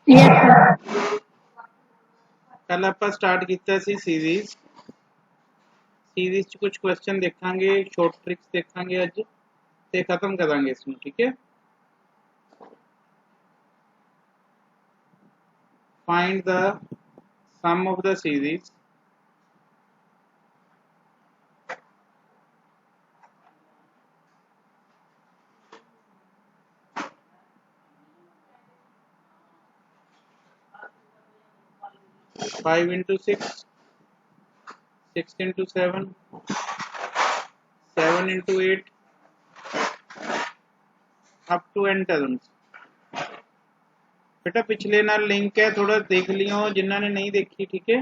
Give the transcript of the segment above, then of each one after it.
Yes sir. कल आप start किया सीरीज कुछ क्वेश्चन देखांगे, शॉर्ट ट्रिक्स देखांगे अज ते खत्म करांगे इसमें, ठीक है। Find the sum of the series five into six, 6 into 7, 7 into 8 up to n terms। बेटा पिछले नाल लिंक है, थोड़ा देख लियो जिन्होंने नहीं देखी, ठीक है।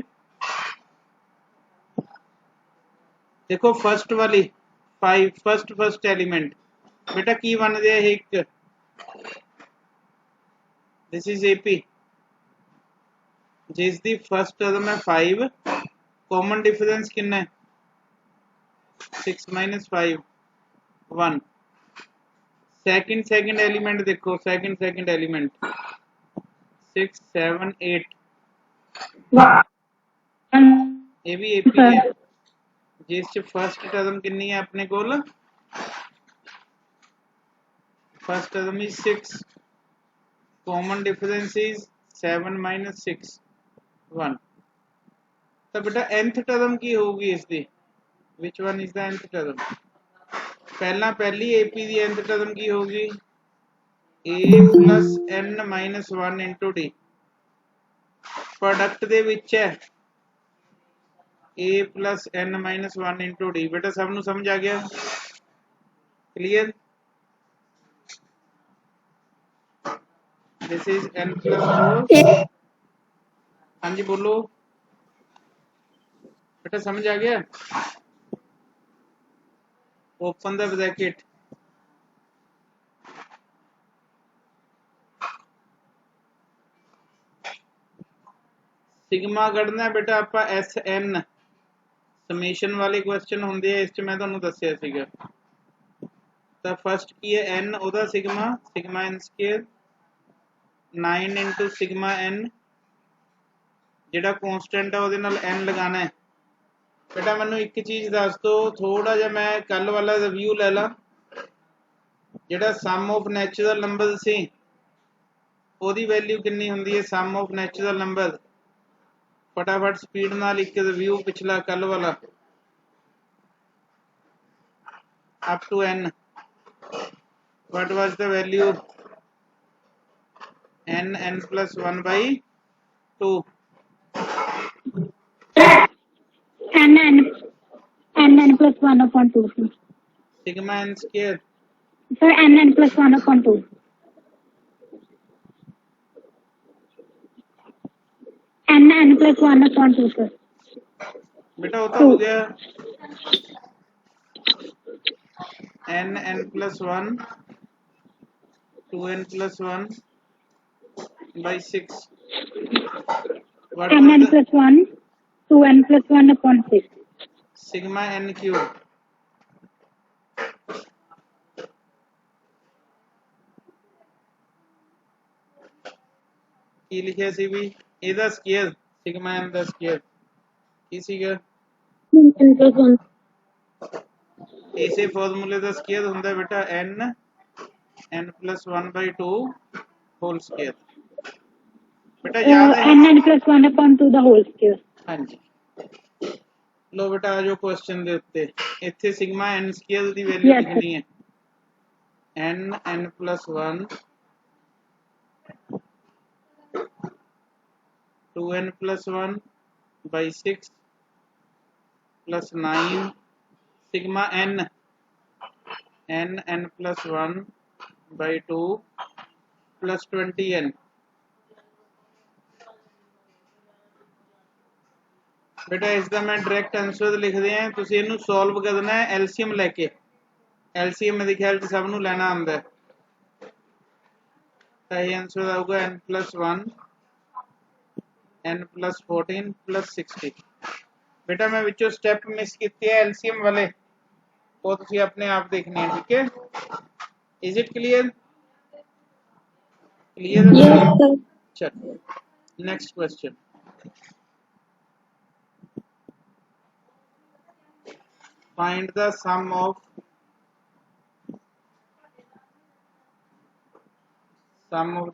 देखो फर्स्ट वाली 5 फर्स्ट एलिमेंट बेटा की बन गया एक, दिस इज एपी जिस दी फर्स्ट टर्म है 5, कॉमन डिफरेंस कितना है 6 minus 5 1। सेकंड एलिमेंट देखो, सेकंड एलिमेंट 6 7 8, ये भी एपी है जिस फर्स्ट टर्म कितनी है अपने कोल, first term is 6, common difference is 7 minus 6 1। तो बेटा nth टर्म की होगी इसकी, which one is the nth term. पहली एपी दी nth टर्म की होगी a plus n minus 1 into d। Product दे विच है a plus n minus 1 into d। बेटा सब नू समझ आ गया, clear. This is n plus 4। हाँ जी बोलो बेटा, समझ आ गया। ओपन द ब्रैकेट, सिग्मा कढ़ना है बेटा आप एस एन, समेशन वाले क्वेश्चन होंगे इस च मैं तुहानू दस्सिया सीगा। तो फर्स्ट की है एन, ओदा sigma sigma n square 9 into sigma n, जिहड़ा कॉन्स्टेंट है उहदे नाल एन लगाना है। बेटा मैनू एक चीज़ दस दो, थोड़ा जिहा मैं कल वाला रिव्यू लै ला, जिहड़ा सम ऑफ नैचुरल नंबर सी ओहदी वैल्यू कितनी हुंदी है, सम ऑफ नैचुरल नंबर। फटाफट स्पीड नाल एक रिव्यू पिछला कल वाला, up to n what was the value, n plus 1 by 2, n plus 1 upon 2 sir। sigma n square sir n plus 1 upon 2, n plus 1 upon 2 sir। बेटा वो तो हो गया n plus 1 2n plus 1 by 6, what n was the plus 1 2n plus 1 upon 6, sigma n cube। की लिखिया सी भी ਇਹਦਾ square, sigma n ਦਾ square ਕੀ ਸੀਗਾ, n plus 1 ਇਸੇ ਫਾਰਮੂਲੇ ਦਾ ਸਕੁਅਰ ਹੁੰਦਾ बेटा n plus 1 by 2 whole square. बेटा याद है n plus 1 upon 2 the whole square। हाँ जी। लो बेटा आ जाओ क्वेश्चन दे उत्ते, इत्थे सिग्मा n स्क्वायर दी वैल्यू Yes, लिखनी है n plus 1 2n plus 1 by 6 plus 9 sigma n plus 1 by 2 plus 20n। बेटा इसका मैं डायरेक्ट आंसर लिख दिया, तुसीं इहनूं सॉल्व करना है एलसीएम लैके। एलसीएम मेरे ख्याल च सब नूं लैना आंदा है, तो ये answer आऊगा n plus 1 n plus 14 plus 60। बेटा मैं विचों स्टेप मिस किए है एलसीएम वाले, वो तुसीं अपने आप देखने हैं, ठीक है। Is it clear? Clear yes sir। चलो next question, find the sum of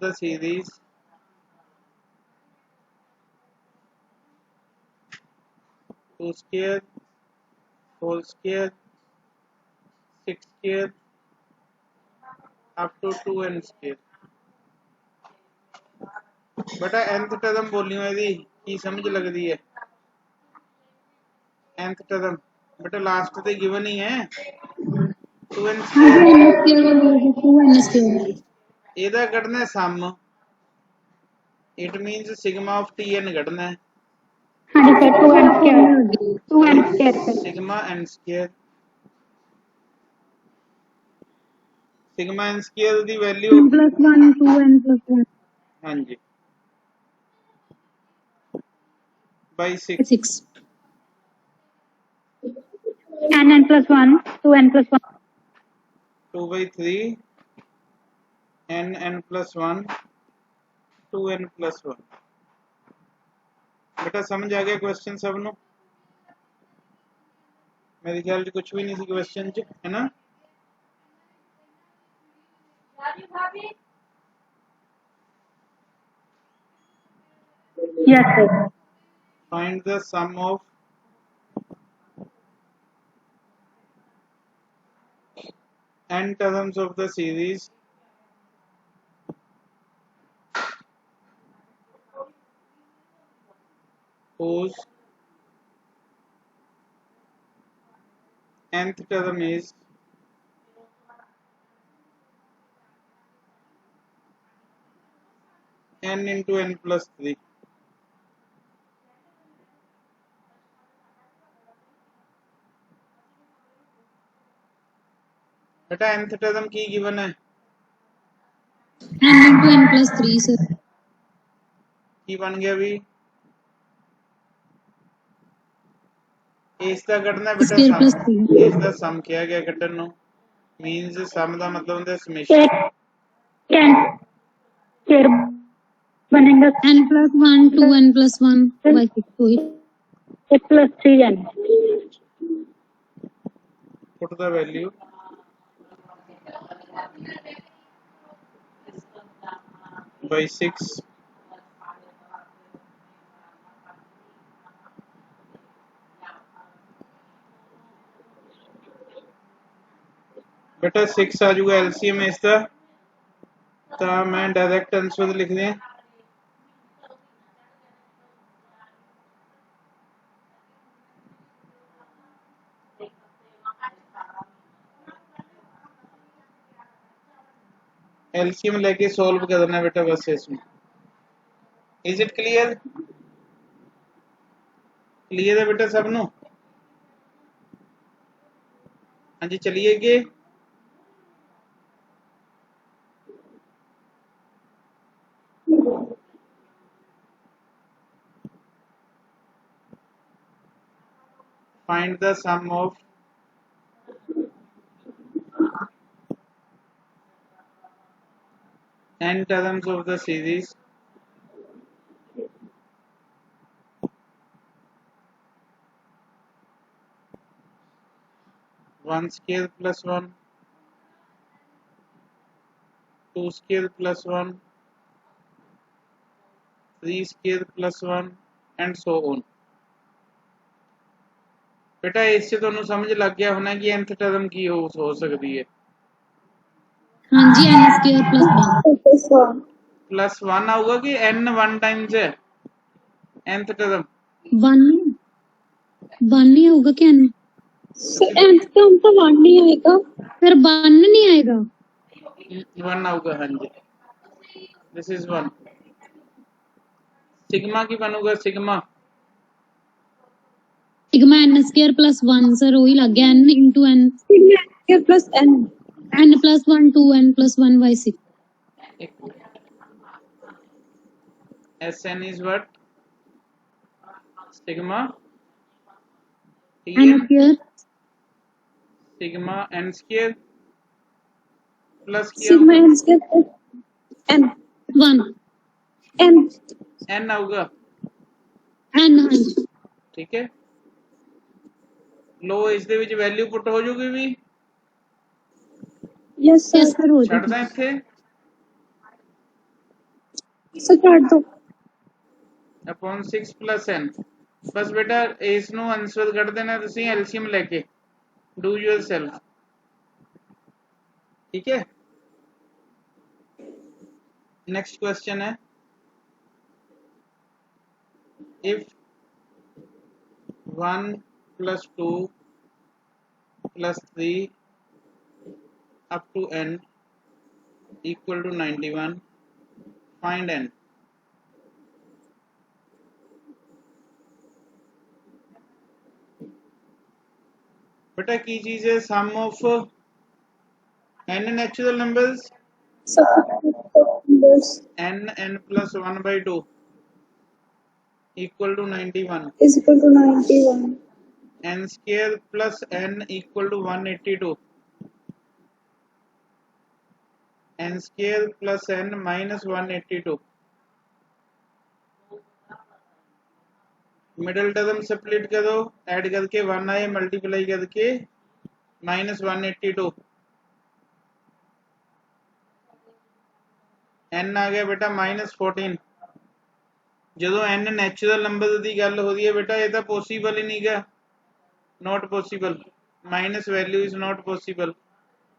the series 2 square, 4 square, 6 square up to 2n square। बेटा nth टर्म बोलियो ਇਹਦੀ ਕੀ ਸਮਝ ਲੱਗਦੀ ਹੈ? nth टर्म बेटा लास्ट ਤੇ गिवन ही है 2n square। ਇਹਦਾ ਕੱਢਣਾ sum, it means sigma of tn ਕੱਢਣਾ है। हाँ जी sir, 2n square, 2n square sir. Sigma n square, sigma n square ਦੀ ਵੈਲਿਊ +1 2n +1 हाँ जी by 6 n +1 2n +1 2 by 3 n +1 2n +1। बेटा समझ आ गया क्वेश्चन सब नु? मेरे ख्याल कुछ भी नहीं सी क्वेश्चन च, है ना? Yes sir. Find the sum of n terms of the series whose nth term is n into n plus 3। बेटा nth टर्म की गिवन है? n into n plus 3 sir. की बन गया भी? ਇਸ ਦਾ ਕੱਢਣਾ बेटा Square plus ਸਮ, 3 ਇਸ ਦਾ ਸਮ ਕਿਹਾ ਗਿਆ ਕੱਢਣ ਨੂੰ, ਮੀਨਸ ਸਮ ਦਾ मतलब ਹੁੰਦਾ ਸਮੇਸ਼ਨ। 10 फिर बनेगा n plus 1 2n plus 1 by 6 वही +3n put the value by 6 बेटा 6 आ जाऊगा एलसीएम इसका, तो मैं डायरेक्ट आंसर लिख दें एलसीएम लेके सॉल्व करना है बेटा बस इसमें। Is it clear? क्लियर है बेटा सब नो? हाँ जी चलिए गे। Find the sum of n terms of the series 1 square plus 1, 2 square plus 1, 3 square plus 1 and so on। बेटा इससे ਤੁਹਾਨੂੰ ਸਮਝ ਲੱਗ ਗਿਆ ਹੋਣਾ कि nth टर्म की हो सकती है। हाँ जी n square plus 1 प्लस 1 आऊगा कि n 1 टाइम्स है nth टर्म? 1 नहीं होगा क्या n? सर nth टर्म तो 1 नहीं आएगा फिर 1 नहीं आएगा? 1 आऊगा हाँ जी, दिस इज 1। सिग्मा की बनूगा sigma sigma n square plus 1 sir वही लग गया n into n plus n n plus 1 2n plus 1 by 6। Sn is what? Sigma n Tn square sigma n square plus क्या sigma n square n 1 n n आऊगा, n ਹਾਂਜੀ ठीक है। लो इस दे which value put हो जूगी भी, yes sir yes sir हो छड़ जाएगी दा इत्थे sir काट दो अपॉन 6 प्लस n। बस बेटा इस नु आंसर कट देना तुसी एलसीएम लेके, डू योरसेल्फ, ठीक है। नेक्स्ट क्वेश्चन है, if 1 plus 2 plus 3 up to n equal to 91, find n। बेटा की चीज है, sum of n natural numbers, sir numbers n plus 1 by 2 equal to 91, is equal to 91 n square plus n equal to 182, n square plus n minus 182, middle term split कर दो, add करके 1 आए, multiply करके minus 182, n आ गया बेटा minus 14। जो n natural number की गल हो रही है बेटा, ये तो पॉसीबल ही नहीं गा, not possible, minus value is not possible.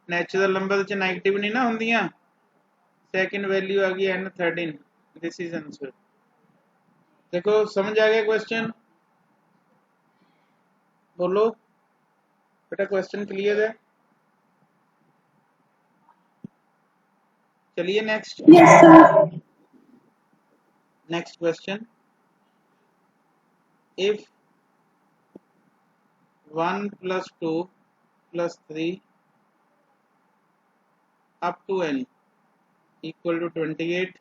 Natural number च नैगेटिव नहीं ना होंदियां। सेकंड वैल्यू आ गई n 13, दिस इज आंसर। देखो समझ आ गया क्वेश्चन, बोलो बेटा क्वेश्चन क्लियर है। चलिए next, yes sir next question, if 1 plus 2 plus 3 up to n equal to 28,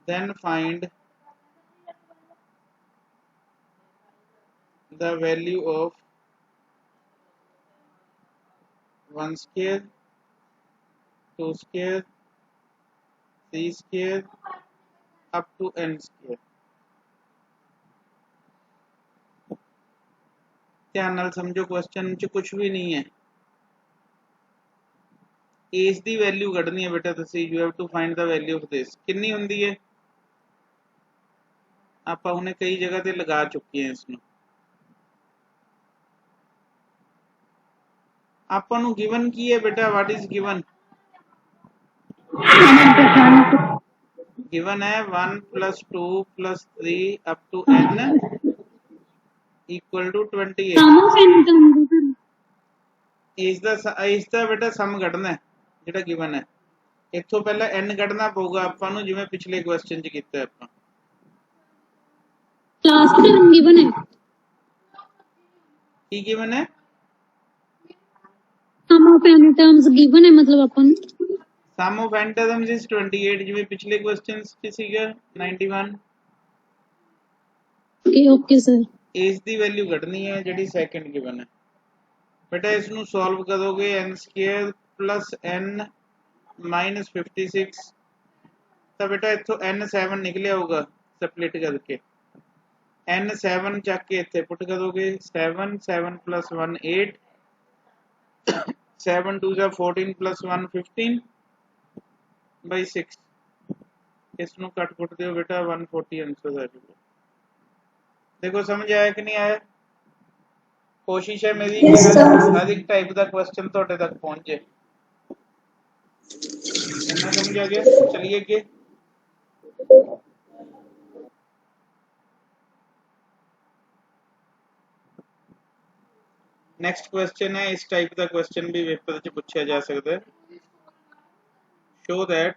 then find the value of 1 square, 2 square, 3 square up to n square। ध्यान नाल समझो, क्वेश्चन च कुछ भी नहीं है, एज दी वैल्यू कढनी है बेटा तुसी, you have to find the value of this. कितनी हुंदी है, आपां हुणे कई जगह ते लगा चुके हैं इसनूं। आपां नूं गिवन की है बेटा, व्हाट इज गिवन, गिवन है 1 plus 2 plus 3 up to n equal to 28। sum of n ਕਰਾਂਗੇ ਸਰ ਇਸ ਦਾ बेटा सम ਕੱਢਣਾ ਹੈ ਜਿਹੜਾ ਗਿਵਨ ਹੈ। ਇੱਥੋਂ ਪਹਿਲਾਂ n ਕੱਢਣਾ ਪਊਗਾ ਆਪਾਂ ਨੂੰ, ਜਿਵੇਂ ਪਿਛਲੇ ਕੁਐਸਚਨ 'ਚ ਕੀਤਾ ਆਪਾਂ। ਲਾਸਟ ਟਰਮ ਗਿਵਨ ਹੈ ਕੀ ਗਿਵਨ ਹੈ, sum of n terms given ਹੈ, ਮਤਲਬ ਆਪਾਂ ਨੂੰ some of n terms is 28, ਜਿਵੇਂ ਪਿਛਲੇ ਕੁਐਸਚਨਸ 'ਚ ਸੀਗਾ 91। Okay okay sir. ਇਸ ਦੀ ਵੈਲਿਊ ਕੱਢਣੀ ਹੈ ਜਿਹੜੀ ਸੈਕੰਡ ਗਿਵਨ ਹੈ बेटा। इसनू सॉल्व करोगे n square plus n minus 56, तो बेटा इथों n 7 निकलिया होगा स्प्लिट करके, n 7 चक के इत्थे पुट करोगे, 7 7 प्लस 1 8, 7 2 जा 14 प्लस 1 15 बाई 6, इसनू कट पुट दो बेटा 140 आंसर आ जाएगा। देखो समझ आया कि नहीं आया, कोशिश है मेरी yes कि sir हर एक टाइप का क्वेश्चन थोड़े तक पहुंचे। इतना समझ आ गया, चलिए के नेक्स्ट क्वेश्चन है। इस टाइप का क्वेश्चन भी पेपर च पूछा जा सकता है। Show that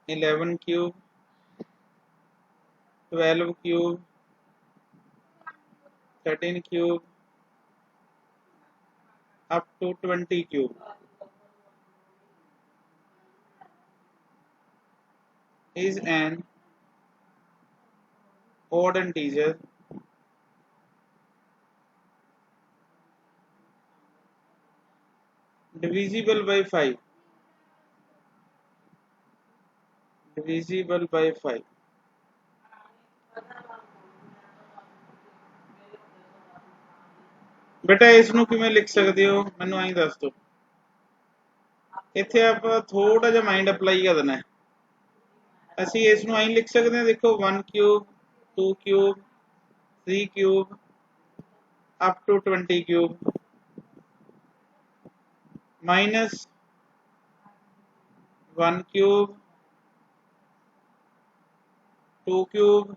11 cube, 12 cube, 13 cube up to 20 cube is an odd integer divisible by 5, divisible by 5। बेटा इसनों किवें लिख सकते हो मैनू आई दस दो। इत्थे आप थोड़ा जिहा माइंड अप्लाई करना है। असी इसनों आई लिख सकते हैं, देखो 1 cube 2 cube 3 cube up to 20 cube minus 1 cube 2 cube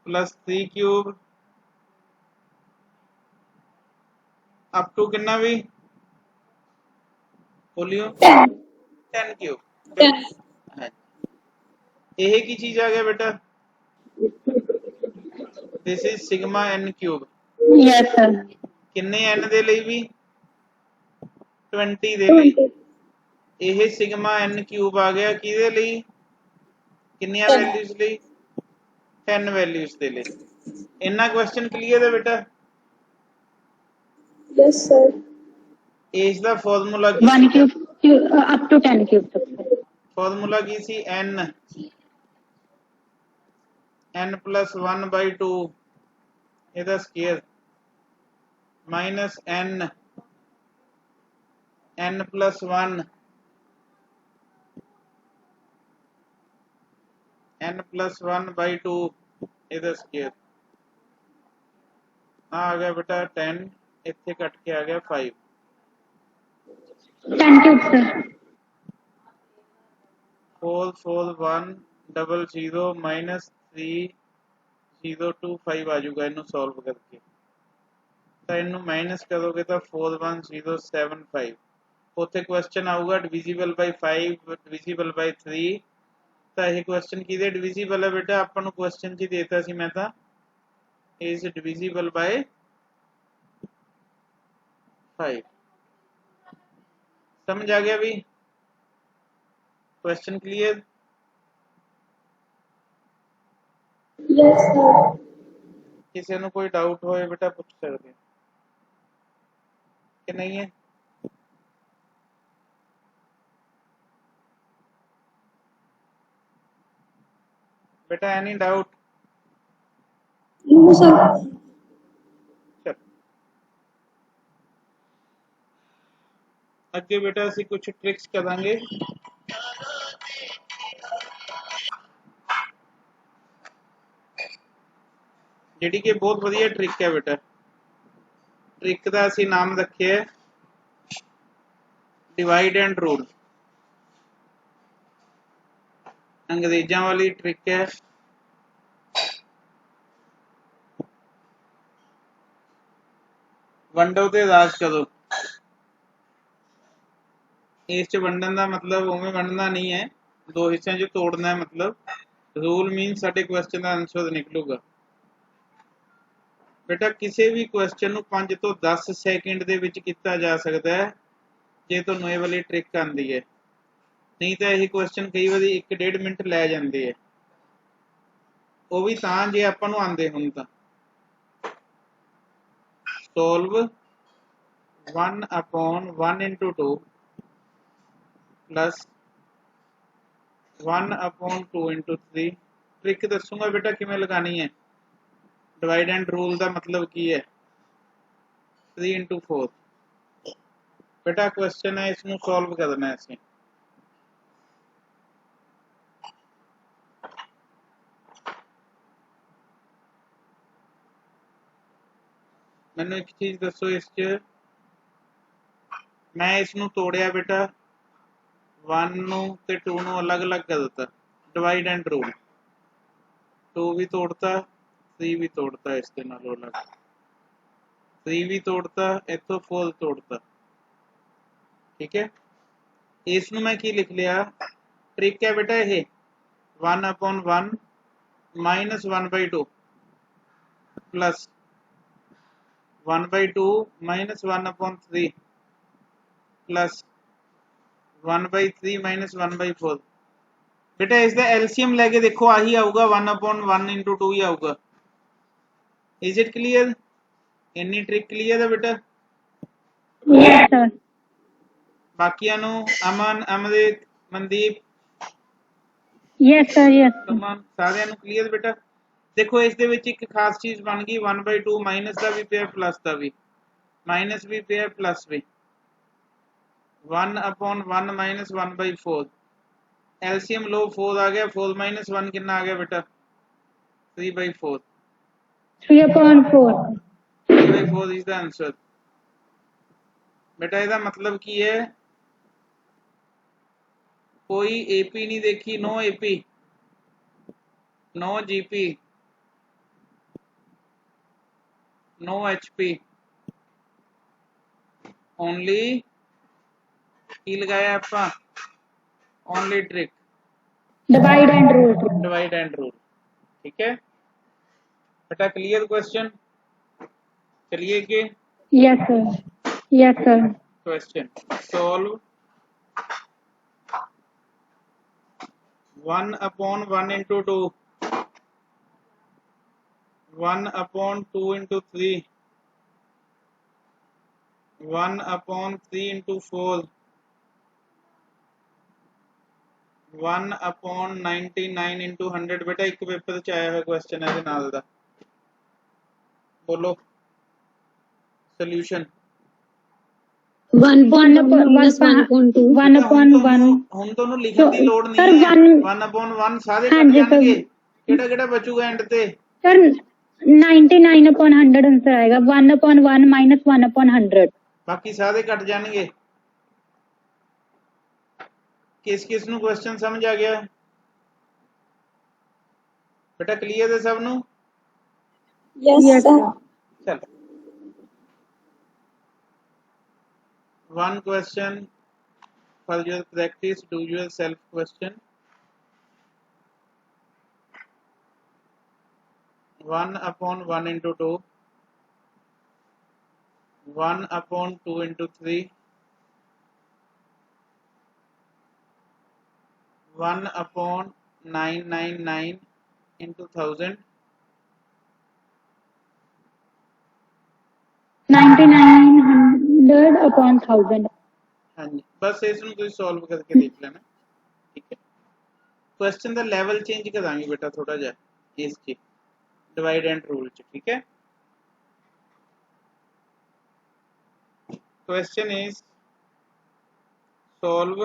plus 3 cube up to कितना भी बोलियो 10 क्यूब। यह की चीज आ गया बेटा, this is sigma n cube. Yes sir. किन्ने n दे ਲਈ भी 20 दे ਲਈ। यह सिग्मा n क्यूब आ गया किहदे ਲਈ, किन्नियां वैल्यूज ਲਈ 10 वैल्यूज दे ਲਈ। इन्ना क्वेश्चन क्लीयर है बेटा? Yes sir. इस दा फार्मूला की 1 क्यूब अप टू 10 क्यूब तक। फार्मूला की सी n प्लस 1 बाई 2 ਇਹਦਾ square minus n plus 1 plus 1 by 2 ਇਹਦਾ स्केयर आ गया बेटा 10, इत्थे कट के आ गया 5। 10 क्यूब सर। 4 4 1 डबल 0 माइनस 3 0 2 5 आ जाऊगा इनू सॉल्व करके। तो इनू माइनस करोगे तो 41075। उत्थे क्वेश्चन आऊगा डिविजिबल बाय 5 डिविजिबल बाय 3। तो यह क्वेश्चन किहदे डिविजिबल है बेटा? आपां नूं क्वेश्चन च देता सी मैं तो इज डिविजिबल बाय 5। समझ आ गया भी? Question clear? Yes sir. किसी नूं कोई डाउट होए बेटा पूछ सकते कि नहीं है? बेटा एनी डाउट? No sir. चल अगे बेटा असी कुछ ट्रिक्स करांगे। जिहड़ी कि बहुत वधिया ट्रिक है बेटा। ट्रिक का असी नाम रखे है डिवाइड एंड रूल। अंग्रेजा वाली ट्रिक है। वंडो ते राज करो। इस वंडन का मतलब उवें वंडना नहीं है, दो हिस्सों च तोड़ना है। मतलब रूल मीन साडे क्वेश्चन का आंसर निकलूगा। बेटा किसी भी क्वेश्चन नूं 5 तो 10 सैकेंड दे विच कीता जा सकता है जे तुहानूं इह वाली ट्रिक आंदी है। नहीं तो यही क्वेश्चन कई बार 1-1.5 मिनट लै जाते हैं। वो भी तां जे आपां नूं आंदे होण तां। Solve 1/1 into 2 plus 1/2 into 3। Trick दसूंगा बेटा किवें लगानी है। डिवाइड एंड रूल का मतलब की है 3 into 4। बेटा क्वेश्चन है, इसनूं सॉल्व करना है असीं। मैनू एक चीज दसो, इस च मैं इसनूं तोड़िया बेटा 1 नूं ते 2 नूं अलग अलग कर दिता। डिवाइड एंड रूल 2 भी तोड़ता 3 भी तोड़ता, इसके नालों अलग 3 भी तोड़ता, इतों 4 तोड़ता। ठीक है, इसनूं मैं की लिख लिया? ट्रिक है बेटा ये 1/1 minus 1/2 plus 1/2 minus 1/3 plus 1/3 minus 1/4। बेटा इसका एलसीएम लैके देखो आही आऊगा 1/1 into 2 ही आऊगा। Is it clear? इन्नी ट्रिक क्लियर है बेटा? Yes, sir. बाकियां नू अमन, Amardeep, Mandeep, Yes, sir. Yes, sir. सुमन सारिਆਂ ਨੂੰ क्लियर बेटा? देखो इस दे विच एक खास चीज बन गई 1/2 माइनस का भी पिया प्लस का भी, माइनस भी पिया प्लस भी, 1/1 माइनस 1/4 एलसीएम लो 4 आ गया, 4 माइनस 1 कितना आ गया बेटा? 3/4, 3/4. 3/4 इज द आंसर बेटा। ਇਹਦਾ मतलब की है कोई एपी नहीं देखी, no AP, no GP, no HP, only की लगाया आपा? Only trick, Divide and rule. Divide and rule. ठीक है बेटा, क्लियर क्वेश्चन? चलिए के Yes, sir. Yes, sir. Question solve 1/1 into 2, 1/2 into 3, 1/3 into 4, 1/99 into 100। बेटा एक पेपर च आया हुआ क्वेश्चन है नाल दा, बोलो सोल्यूशन। 1/1 1/1. ਹੁਣ ਤੁਹਾਨੂੰ ਲਿਖਣ ਦੀ ਲੋੜ Sir, ਨਹੀਂ ਹੈ, 1. 1/1 ਸਾਰੇ हाँ ਕੱਟ जी, sir. ਜਾਣਗੇ, ਕਿਹੜਾ ਕਿਹੜਾ ਬਚੂਗਾ ਐਂਡ ਤੇ? Sir, 99/100 आंसर आएगा। 1/1 minus 1/100. ਬਾਕੀ ਸਾਰੇ ਕੱਟ ਜਾਣਗੇ। ਕਿਸ ਨੂੰ क्वेश्चन समझ आ गया बेटा? क्लियर है सब नु? Yes, sir. चल one question for your practice, do yourself question। 1/1 into 2, 1/2 into 3, 1/999 into 1000, 9900 upon 1000. हाँ जी बस इसनू तुसीं सॉल्व करके देख लेना। ठीक है क्वेश्चन का लेवल चेंज करांगे बेटा थोड़ा जा इस च डिवाइड एंड रूल च। ठीक है क्वेश्चन इज सॉल्व,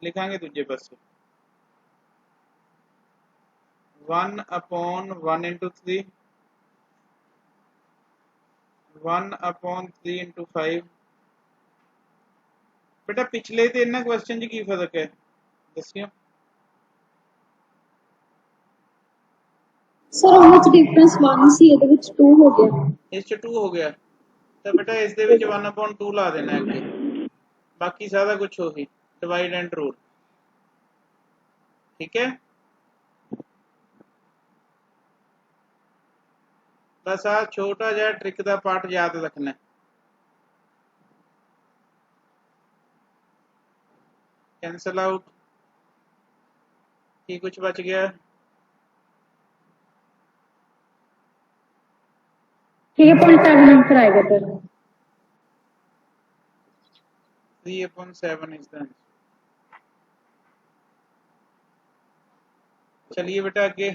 लिखांगे दूजे पासे 1/1 into 3, 1/3 into 5। बेटा पिछले ते इन्ना क्वेश्चन च की फर्क है दसियो? सर ਉਹਦੇ ਵਿੱਚ ਡਿਫਰੈਂਸ 1 ਸੀ, ਇਹਦੇ ਵਿੱਚ 2 ਹੋ ਗਿਆ। इस च 2 हो गया तो बेटा इस दे विच 1/2 ला देना अगे, बाकी सारा कुछ हो ही डिवाइड एंड रूल। ठीक है बस आ छोटा जा ट्रिक का पार्ट याद रखना है। कैंसल आउट की कुछ बच गया? 3/7 आंसर आएगा सर। 3/7 is the answer. चलिए बेटा आगे।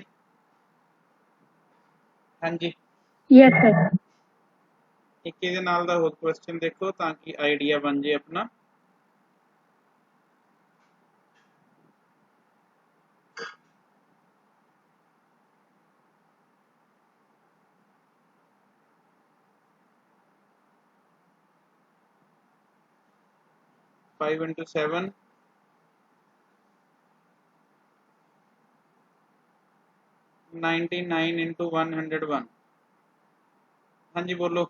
हाँ जी यस सर। एक ਇਹਦੇ ਨਾਲ ਦਾ ਹੋਰ क्वेश्चन देखो ताकि आइडिया बन जाए अपना। Five into 7, 99 into 101। हाँ जी बोलो।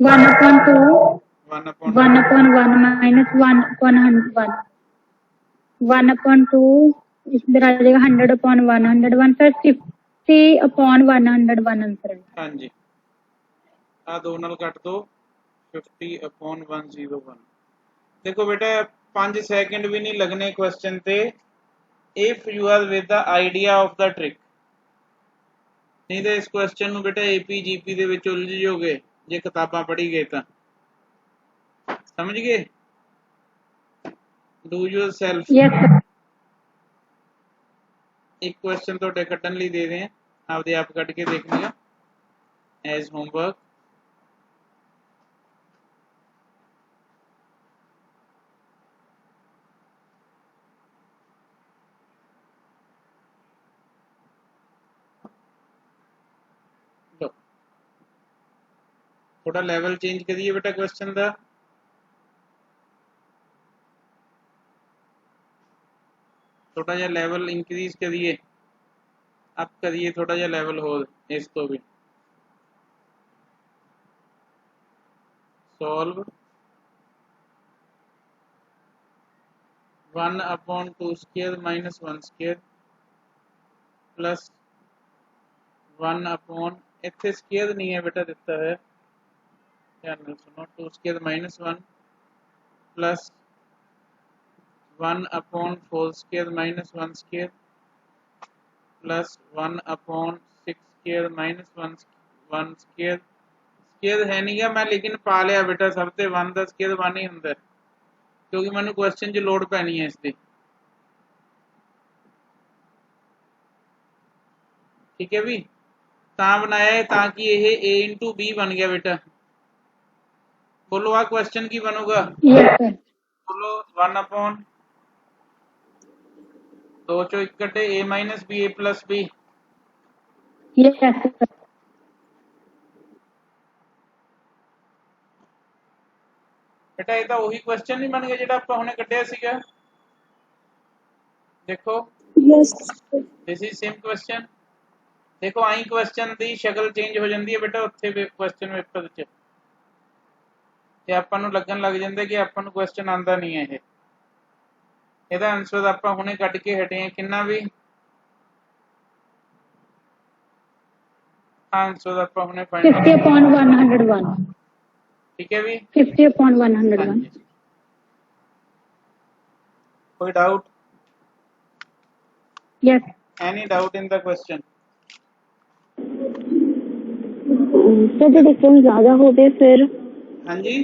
1/2 1/1 minus 1/100 1/2 इधर आ जाएगा 100/101 सर। 50/101 आंसर है। हाँ जी आ दो नाल कट दो 50/101। देखो बेटा 5 सेकंड भी नहीं लगने क्वेश्चन पे if you are with the idea of the trick. नहीं तो इस क्वेश्चन ਨੂੰ बेटा AP GP ਦੇ ਵਿੱਚ ਉਲਝ ਜਾਓਗੇ ਜੇ ਕਿਤਾਬਾਂ ਪੜ੍ਹੀ ਗਏ ਤਾਂ ਸਮਝ ਗਏ ਡੂ yourself Yes, sir. एक क्वेश्चन ਤੁਹਾਡੇ ਕੱਢਣ ਲਈ ਦੇ ਰਹੇ ਹਾਂ ਆਪਦੇ ਆਪ ਕੱਢ ਕੇ ਦੇਖ ਲਿਓ ਐਜ਼ ਹੋਮਵਰਕ थोड़ा लेवल चेंज करिए बेटा क्वेश्चन का थोड़ा जा लेवल इंक्रीज करिए अप करिए थोड़ा जा लेवल हो इस तो भी solve 1/2 square minus 1 square plus 1 इतने स्क्वायर नहीं है बेटा दिता है ध्यान नाल सुनो 2 square minus 1 plus 1/4 square minus 1 square plus 1/6 square minus 1 square square है नहीं गा मैं लेकिन पा लिया बेटा सब ते 1 का स्क्वायर 1 ही हुंदा क्योंकि मैंने क्वेश्चन च लोड़ पैनी है इसकी ठीक है भी ता बनाया है ताकि ये A इंटू B बन गया बेटा बोलो आ क्वेश्चन की बनूगा Yes, sir. बोलो 1/2 चो एक कटे A minus B A plus B Yes, sir. बेटा ये तो वही क्वेश्चन नहीं बन गया जेड़ा आपां हुणे कड्ढिया सीगा देखो Yes. This is same question देखो आई क्वेश्चन दी शक्ल चेंज हो जाती है बेटा उत्थे क्वेश्चन पेपर च ते आपां नूं लगन लग जांदा कि आपां नूं क्वेश्चन आंदा नहीं है ਇਹਦਾ ਆਨਸਰ ਆਪਾਂ ਹੁਣੇ ਕੱਢ ਕੇ ਹਟੇ ਆ ਕਿੰਨਾ ਵੀ आंसर ਆਪਾਂ ਹੁਣੇ ਫਾਈਂਡ 50/101. ठीक है भी 50/101. कोई doubt Yes. Any doubt in the question sir जो डिफरेंस ज्यादा हो गए फिर हाँ जी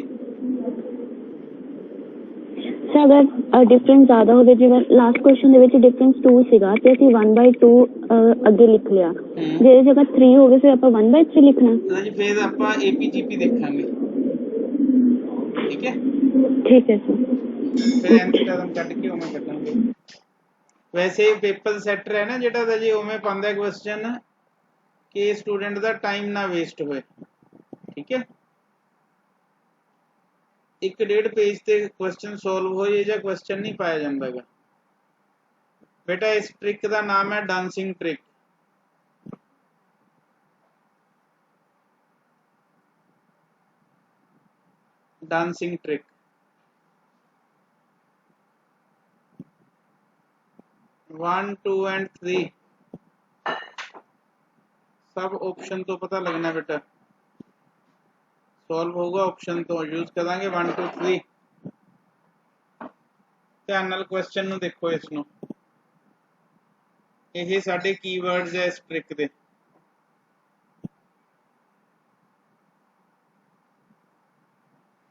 ਸਰ ਅਗਰ ਡਿਫਰੈਂਸ ਜ਼ਿਆਦਾ ਹੋਵੇ ਜਿਵੇਂ ਲਾਸਟ ਕੁਐਸਚਨ ਦੇ ਵਿੱਚ ਡਿਫਰੈਂਸ 2 ਸੀਗਾ ਤੇ ਅਸੀਂ 1/2 ਅੱਗੇ ਲਿਖ ਲਿਆ ਜੇ ਜਗ੍ਹਾ 3 ਹੋਵੇ ਫਿਰ ਆਪਾਂ 1/3 ਲਿਖਣਾ हाँ जी फिर ਆਪਾਂ APGP देखेंगे ठीक है ਠੀਕ ਹੈ ਸਰ फिर एंटी टर्म ਕੱਢ ਕੇ ਉਵੇਂ ਕੱਢਾਂਗੇ वैसे पेपर सैट है ना जेड़ा दा जी उवें पांदा क्वेश्चन कि स्टूडेंट दा टाइम ना वेस्ट होए ठीक है एक 1.5 पेज ते क्वेश्चन सॉल्व हो या क्वेश्चन नहीं पाया जाता है बेटा इस ट्रिक का नाम है dancing trick dancing trick 1 2 and 3 सब ऑप्शन तो पता लगना बेटा सॉल्व होगा ऑप्शन तो यूज करांगे 1 2 3 ध्यान नाल क्वेश्चन नु देखो इसनु ਇਹ ਸਾਡੇ ਕੀਵਰਡਸ ਹੈ ਇਸ ਟ੍ਰਿਕ ਦੇ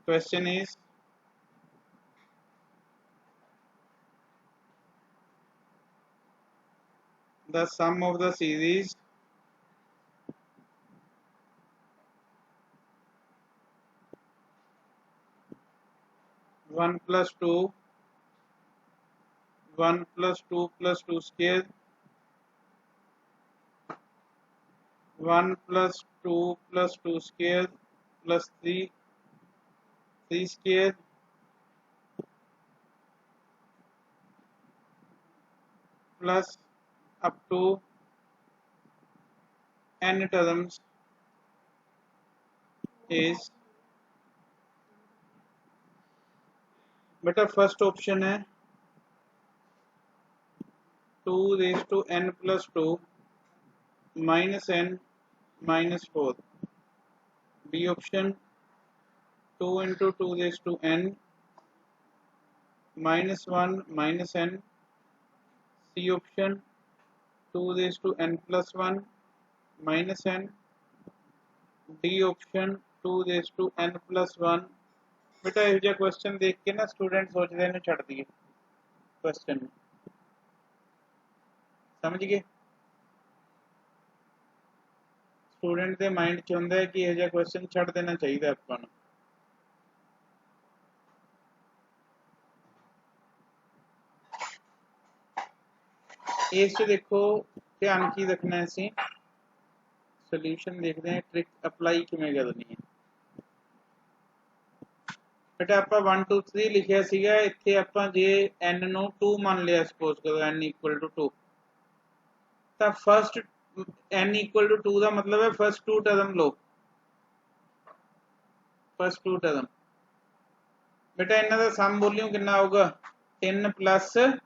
question is the sum of the series one plus two 1 plus 2 plus 2 square 1 plus 2 plus 2 square plus 3 square plus up to n terms is बेटा फर्स्ट ऑप्शन है 2 raised to n plus 2 minus n minus 4 B option 2 into 2 raised to n minus 1 minus n C option 2 raised to n plus 1 -n, D option 2n+1। बेटा ਇਹੋ ਜਿਹਾ question देख के ना student सोचते हैं छड़ दिए क्वेश्चन ਨੂੰ, समझ गए। स्टूडेंट के माइंड च ਹੁੰਦਾ है कि ਇਹੋ ਜਿਹਾ क्वेश्चन ਛੱਡ देना चाहिए ਆਪਾਂ ਨੂੰ। इस देखो ध्यान की रखना है, सोल्यूशन देखते हैं ट्रिक अप्लाई किवें करनी है। बेटा आप 1 2 3 लिखिया सीगा, इत्थे आपां जे n नूं 2 मान लिया, सपोज करो n = 2, तो फर्स्ट n = 2 का मतलब है फर्स्ट 2 टर्म लो, फर्स्ट 2 टर्म। बेटा इन्हां दा सम बोलियो कितना होगा, 3 +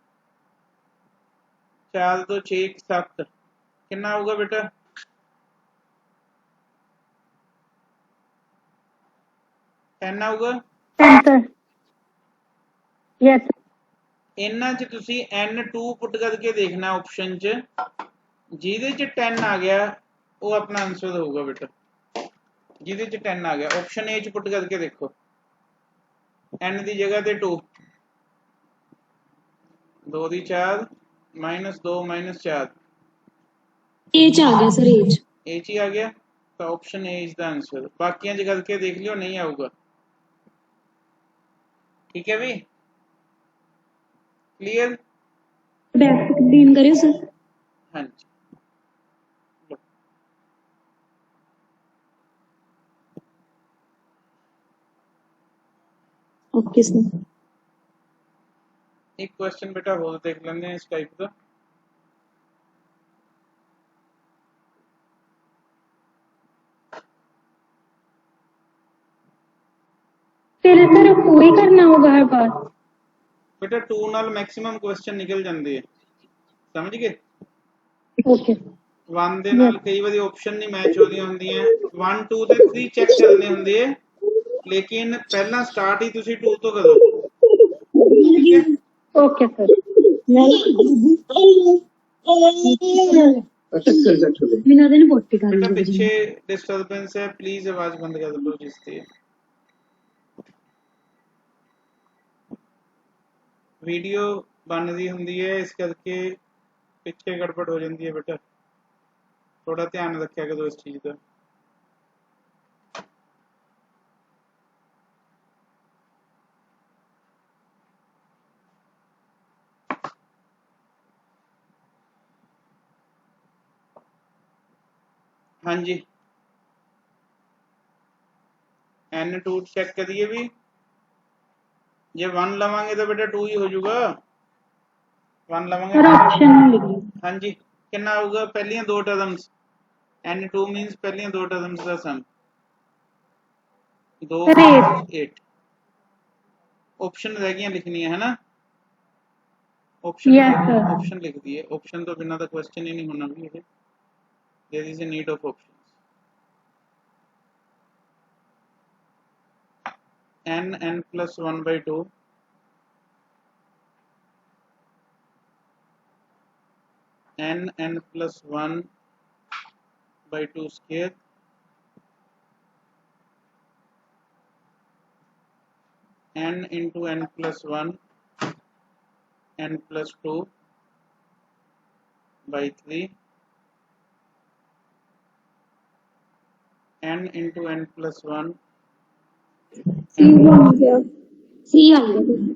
4 2 6 7 कितना होगा बेटा, n आऊगा। 10 sir. Yes. इन्हां च तुसी n2 पुट करके देखना ऑप्शन च, जिहदे च 10 आ गया वो अपना आंसर होगा बेटा, जिहदे च 10 आ गया ऑप्शन ए च पुट करके देखो, n की जगह ते 2, 2 दी 4 -2 -4 ए च आ गया सर, ए च ही आ गया, तो option A is the answer. बाकियां च करके देख लियो, नहीं आऊगा। ठीक है भी, क्लियर। बैक स्क्रीन करियो सर। हाँ जी, ओके सर। एक क्वेश्चन बेटा होर देख लेंगे हैं इस टाइप का। फिर सर पूरी करना होगा हर बार। बेटा 2 नाल मैक्सिमम क्वेश्चन निकल जाते हैं, समझ गए। ओके 1 ਦੇ ਨਾਲ कई बार ऑप्शन नहीं मैच हो रही होंदियां, 1 2 ਤੇ 3 चेक करने होंदे है, लेकिन पहला स्टार्ट ही तुसी 2 तो करो। ठीक है, ओके सर। बिना दिन पोटी कर बेटा पीछे डिस्टर्बेंस है, प्लीज आवाज बंद कर दो जिससे। वीडियो बन रही होंदी है, इस करके पिछे गड़बड़ हो जाती है बेटा, थोड़ा ध्यान रखा करो इस चीज का। हाँ जी, n2 चेक करिए भी, जे 1 लवांगे तो बेटा 2 ही हो जाऊगा, 1 लवांगे सर ऑप्शन में लिखिए। हाँ जी, कितना होगा, पहलियां 2 टर्म्स, n2 मींस पहलियां 2 टर्म्स का सम, 2 सर 8 ऑप्शन रह गई लिखनी है ना, ऑप्शन Yes, sir. ऑप्शन लिख दिए, ऑप्शन तो बिना तो क्वेश्चन ही नहीं होना भी है, there is a need of options. n+1/2 n+1/2 square n into n+1 n+2 by 3 n into n+1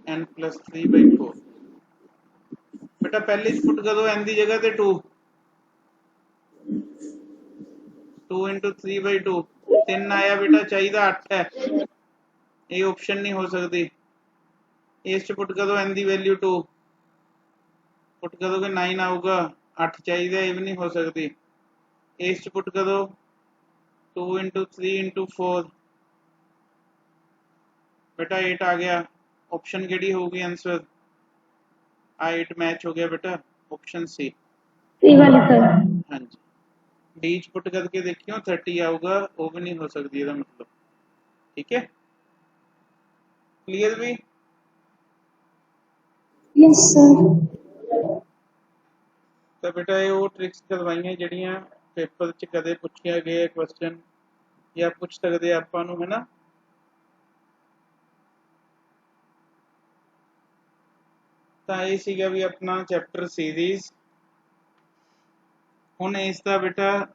n+3/4। बेटा पहले पुट कर दो n की जगह ते 2, 2 into 3/2 3 आया बेटा, चाहिए 8 है, ये ऑप्शन नहीं हो सकती। इस पुट कर दो n की वैल्यू 2, पुट करोगे 9 आऊगा, 8 चाहिए, ये भी नहीं हो सकती। इस पुट करो 2 into 3 into 4 बेटा 8 आ गया, ऑप्शन केड़ी होगी आंसर, 8 मैच हो गया बेटा, ऑप्शन सी। सी वाली सर। हाँ जी, डी च पुट करके देखियो 30 आऊगा, वो भी नहीं हो सकती इसका मतलब। ठीक है, क्लियर भी। Yes sir. तो बेटा ये वो ट्रिक्स करवाइया जड़ियाँ ਪੇਪਰ 'ਚ ਕਦੇ ਪੁੱਛਿਆ ਗਿਆ ਕੁਐਸਚਨ ਜਾਂ ਪੁੱਛ ਸਕਦੇ ਆਪਾਂ ਨੂੰ, ਹੈ ਨਾ। ਤਾਂ ਇਹ ਸੀਗਾ ਵੀ ਆਪਣਾ ਚੈਪਟਰ ਸੀਰੀਜ਼। ਹੁਣ ਇਸ ਦਾ ਬੇਟਾ